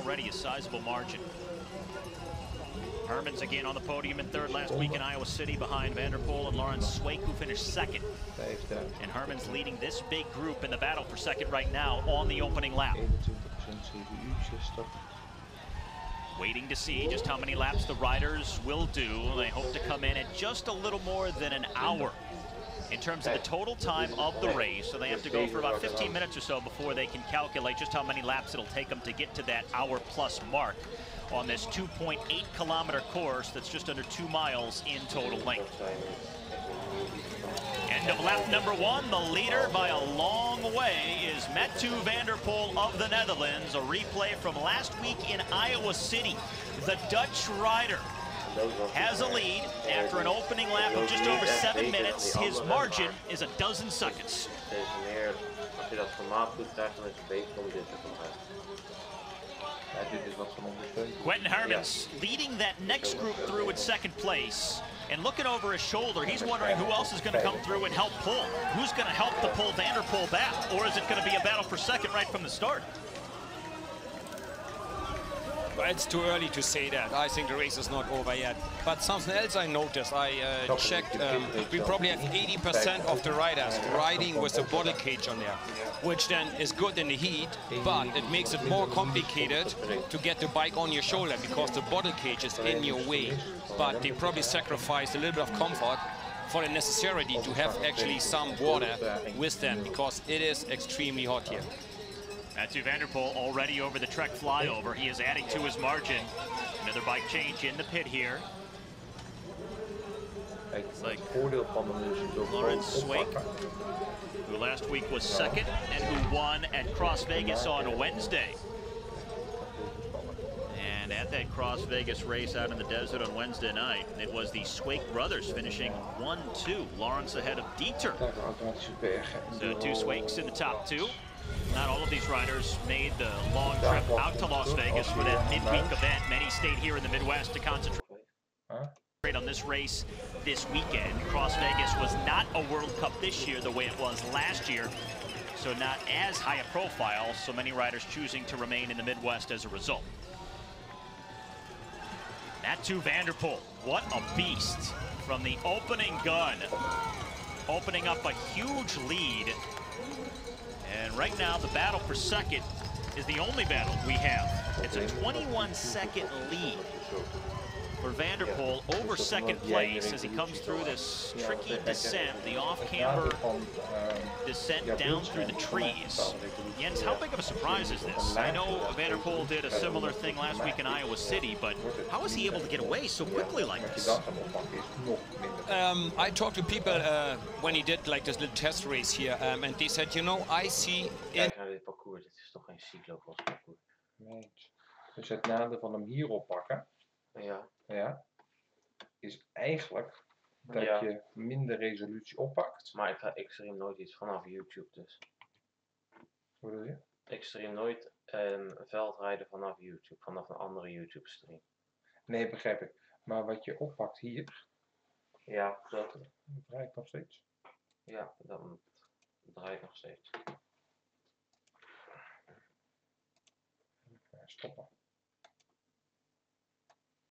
already a sizable margin. Hermans again on the podium in third last week in Iowa City behind Van der Poel and Laurens Sweeck, who finished second. And Hermans leading this big group in the battle for second right now on the opening lap. Waiting to see just how many laps the riders will do. They hope to come in at just a little more than an hour in terms of the total time of the race. So they have to go for about 15 minutes or so before they can calculate just how many laps it'll take them to get to that hour-plus mark on this 2.8-kilometer course that's just under 2 miles in total length. End of lap number 1, the leader by a long way is Mathieu van der Poel of the Netherlands. A replay from last week in Iowa City. The Dutch rider has a lead after an opening lap of just over 7 minutes. His margin is 12 seconds. Quentin Hermans leading that next group through in second place. And looking over his shoulder, he's wondering who else is going to come through and help pull. Who's going to help to pull Van der Poel back? Or is it going to be a battle for second right from the start? It's too early to say that. I think the race is not over yet. But something else I noticed, I checked, we probably have 80% of the riders riding with a bottle cage on there, which then is good in the heat, but it makes it more complicated to get the bike on your shoulder because the bottle cage is in your way. But they probably sacrificed a little bit of comfort for the necessity to have actually some water with them because it is extremely hot here. Mathieu van der Poel already over the Trek flyover. He is adding to his margin. Another bike change in the pit here. It's like Laurens Sweeck, who last week was second and who won at Cross Vegas on Wednesday. And at that Cross Vegas race out in the desert on Wednesday night, it was the Sweeck brothers finishing 1-2. Laurens ahead of Dieter. So 2 Sweecks in the top 2. Not all of these riders made the long trip out to Las Vegas for that midweek event. Many stayed here in the Midwest to concentrate on this race this weekend. Cross Vegas was not a World Cup this year the way it was last year, so not as high a profile, so many riders choosing to remain in the Midwest as a result. Mathieu van der Poel, what a beast from the opening gun, opening up a huge lead. And right now, the battle for second is the only battle we have. It's a 21-second lead for Van der Poel over second place as he comes through this tricky descent, the off-camber descent down through the trees. Jens, how big of a surprise is this? I know Van der Poel did a similar thing last week in Iowa City, but how was he able to get away so quickly like this? I talked to people when he did like this little test race here, and they said, you know, I see... Kijk naar dit parcours, dit is toch geen cyclocross-parcours. Nee. Dus het nadeel van hem hierop pakken, ja, is eigenlijk dat je minder resolutie oppakt. Maar ik stream nooit iets vanaf YouTube dus. Hoe bedoel je? Ik stream nooit veldrijden vanaf YouTube, vanaf een andere YouTube stream. Nee, begrijp ik. Maar wat je oppakt hier, ja, dat draait nog steeds. Ja, dan draait nog steeds. Stoppen.